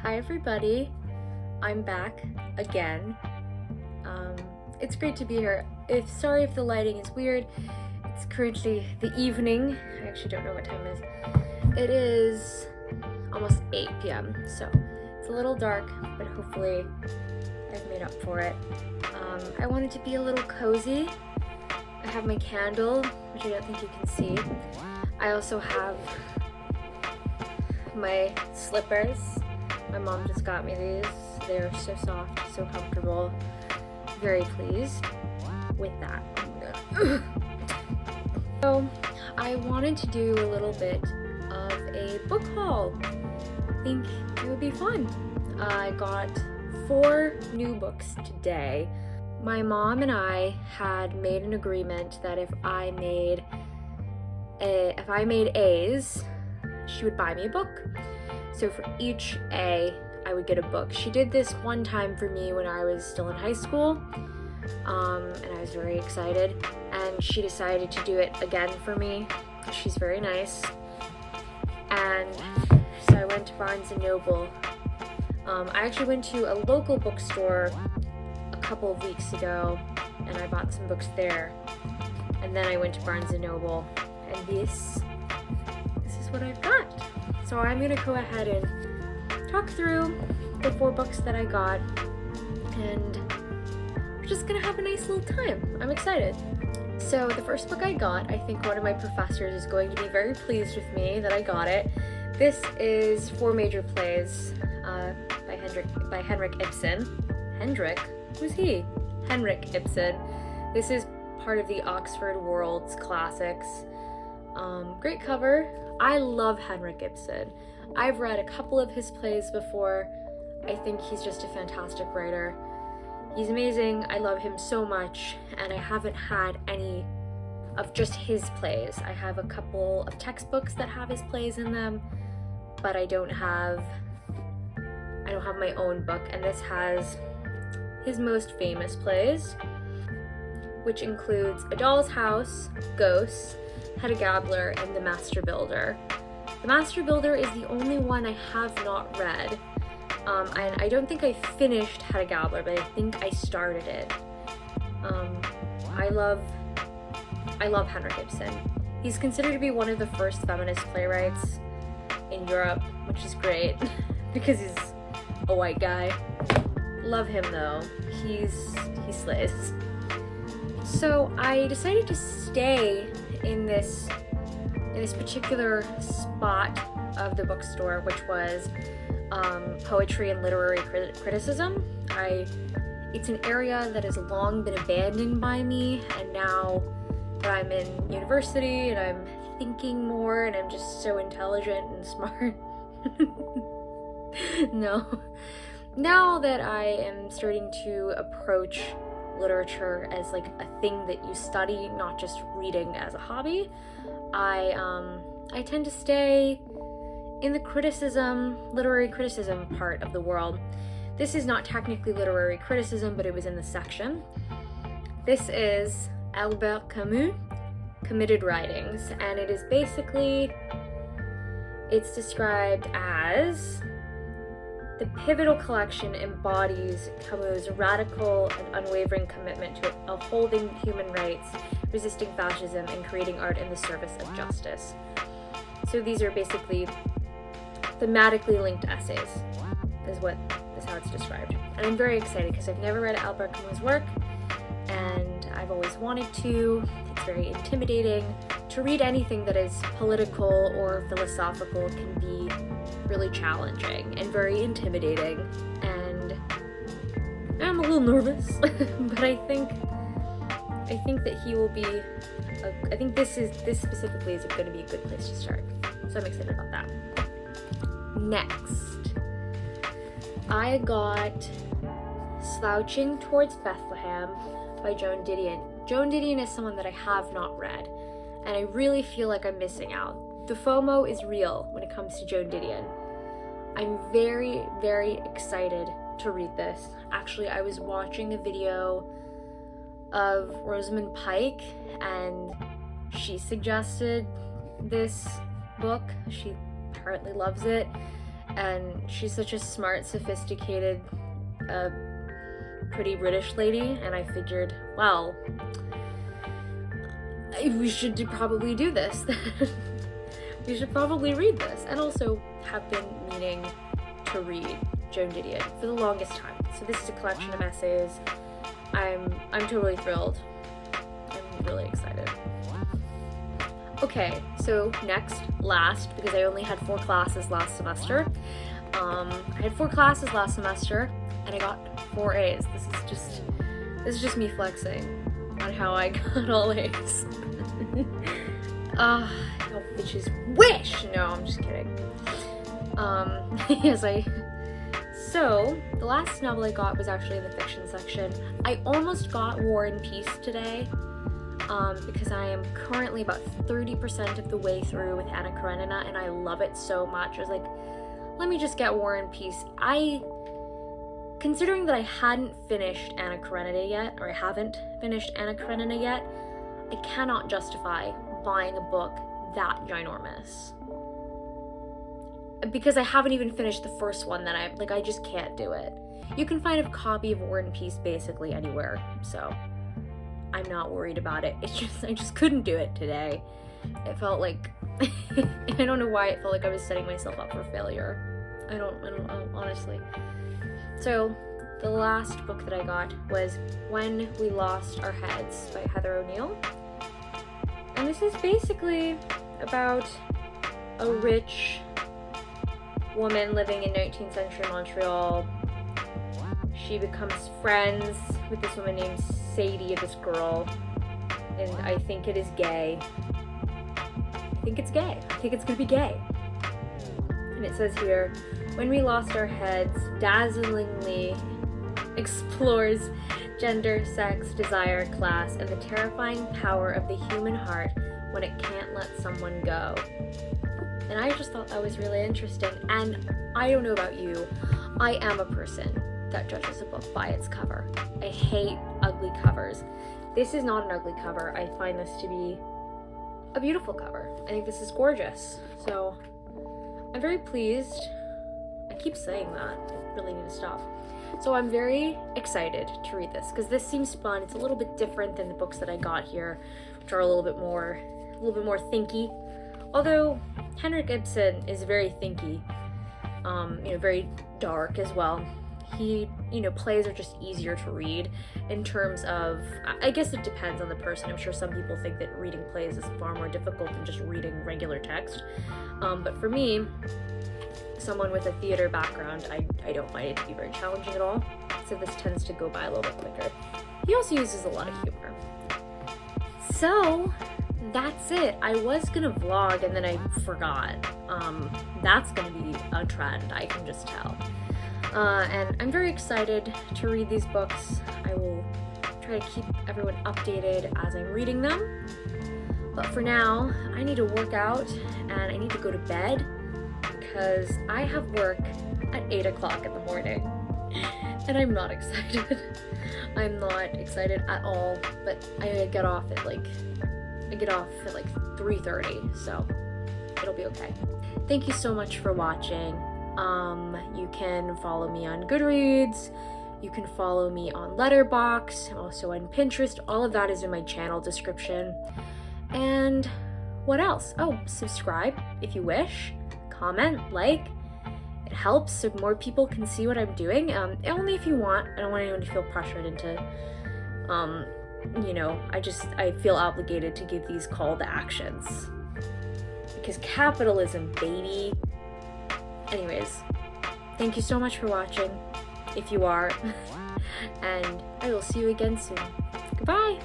Hi everybody, I'm back again. It's great to be here. Sorry if the lighting is weird. It's currently the evening. I actually don't know what time it is. It is almost 8 p.m. so it's a little dark, but hopefully I've made up for it. I wanted to be a little cozy. I have my candle, which I don't think you can see. I also have my slippers. My mom just got me these. They're so soft, so comfortable. Very pleased with that. So I wanted to do a little bit of a book haul. I think it would be fun. I got 4 new books today. My mom and I had made an agreement that if I made A's, she would buy me a book. So for each A, I would get a book. She did this one time for me when I was still in high school, and I was very excited. And she decided to do it again for me because she's very nice. And so I went to Barnes & Noble. I actually went to a local bookstore a couple of weeks ago, and I bought some books there. And then I went to Barnes & Noble, and this is what I've got. So I'm gonna go ahead and talk through the 4 books that I got, and we're just gonna have a nice little time. I'm excited. So the first book I got, I think one of my professors is going to be very pleased with me that I got it. This is 4 Major Plays by Henrik Ibsen. Hendrik? Who's he? Henrik Ibsen. This is part of the Oxford World's Classics. Great cover. I love Henrik Ibsen. I've read a couple of his plays before. I think he's just a fantastic writer. He's amazing. I love him so much, and I haven't had any of just his plays. I have a couple of textbooks that have his plays in them, but I don't have my own book, and this has his most famous plays, which includes A Doll's House, Ghosts, Hedda Gabler, and The Master Builder. The Master Builder is the only one I have not read, and I don't think I finished Hedda Gabler, but I think I started it. I love Henrik Ibsen. He's considered to be one of the first feminist playwrights in Europe, which is great because he's a white guy. Love him though. He slays. So I decided to stay in this particular spot of the bookstore, which was poetry and literary criticism. It's an area that has long been abandoned by me, and now that I'm in university and I'm thinking more and I'm just so intelligent and smart. No. Now that I am starting to approach literature as like a thing that you study, not just reading as a hobby, I tend to stay in the literary criticism part of the world. This is not technically literary criticism, but it was in the section. This is Albert Camus' Committed Writings, and it is basically, it's described as the pivotal collection embodies Camus' radical and unwavering commitment to upholding human rights, resisting fascism, and creating art in the service of justice. So these are basically thematically linked essays, is how it's described. And I'm very excited because I've never read Albert Camus' work, and I've always wanted to. It's very intimidating. To read anything that is political or philosophical can be really challenging and very intimidating, and I'm a little nervous, but I think that he will be, I think this specifically is going to be a good place to start, so I'm excited about that. Next, I got Slouching Towards Bethlehem by Joan Didion. Joan Didion is someone that I have not read, and I really feel like I'm missing out. The FOMO is real when it comes to Joan Didion. I'm very, very excited to read this. Actually, I was watching a video of Rosamund Pike, and she suggested this book. She apparently loves it, and she's such a smart, sophisticated, pretty British lady, and I figured, well, we should probably do this. We should probably read this, and also have been meaning to read Joan Didion for the longest time. So this is a collection of essays. I'm totally thrilled. I'm really excited. Okay, so last, because I only had 4 classes last semester. I had 4 classes last semester, and I got 4 A's. This is just me flexing on how I got all A's. No bitches wish! No, I'm just kidding. So, the last novel I got was actually in the fiction section. I almost got War and Peace today, because I am currently about 30% of the way through with Anna Karenina, and I love it so much. I was like, let me just get War and Peace. Considering that I hadn't finished Anna Karenina yet, or I haven't finished Anna Karenina yet, I cannot justify buying a book that ginormous. Because I haven't even finished the first one that I just can't do it. You can find a copy of War and Peace basically anywhere, so I'm not worried about it. I just couldn't do it today. It felt like, I don't know why it felt like I was setting myself up for failure. I don't honestly. So, the last book that I got was When We Lost Our Heads by Heather O'Neill. And this is basically about a rich woman living in 19th century Montreal. She becomes friends with this woman named Sadie, this girl, and I think it is gay. I think it's gonna be gay. And it says here, When We Lost Our Heads dazzlingly explores gender, sex, desire, class, and the terrifying power of the human heart when it can't let someone go. And I just thought that was really interesting. And I don't know about you, I am a person that judges a book by its cover. I hate ugly covers. This is not an ugly cover. I find this to be a beautiful cover. I think this is gorgeous. So I'm very pleased. I keep saying that. I really need to stop. So I'm very excited to read this because this seems fun. It's a little bit different than the books that I got here, which are a little bit more thinky. Although Henrik Ibsen is very thinky, very dark as well. He, plays are just easier to read in terms of, I guess it depends on the person. I'm sure some people think that reading plays is far more difficult than just reading regular text. But for me, someone with a theater background, I don't find it to be very challenging at all. So this tends to go by a little bit quicker. He also uses a lot of humor. So that's it. I was gonna vlog and then I forgot. That's gonna be a trend, I can just tell. And I'm very excited to read these books. I will try to keep everyone updated as I'm reading them. But for now, I need to work out and I need to go to bed because I have work at 8 o'clock in the morning. And I'm not excited. I'm not excited at all, but I get off at like 3:30, so it'll be okay. Thank you so much for watching. You can follow me on Goodreads, you can follow me on Letterboxd, I'm also on Pinterest. All of that is in my channel description. And what else? Oh, subscribe if you wish, comment, like. It helps so more people can see what I'm doing. Only if you want. I don't want anyone to feel pressured into, I feel obligated to give these call to actions. Because capitalism, baby. Anyways, thank you so much for watching, if you are, and I will see you again soon. Goodbye!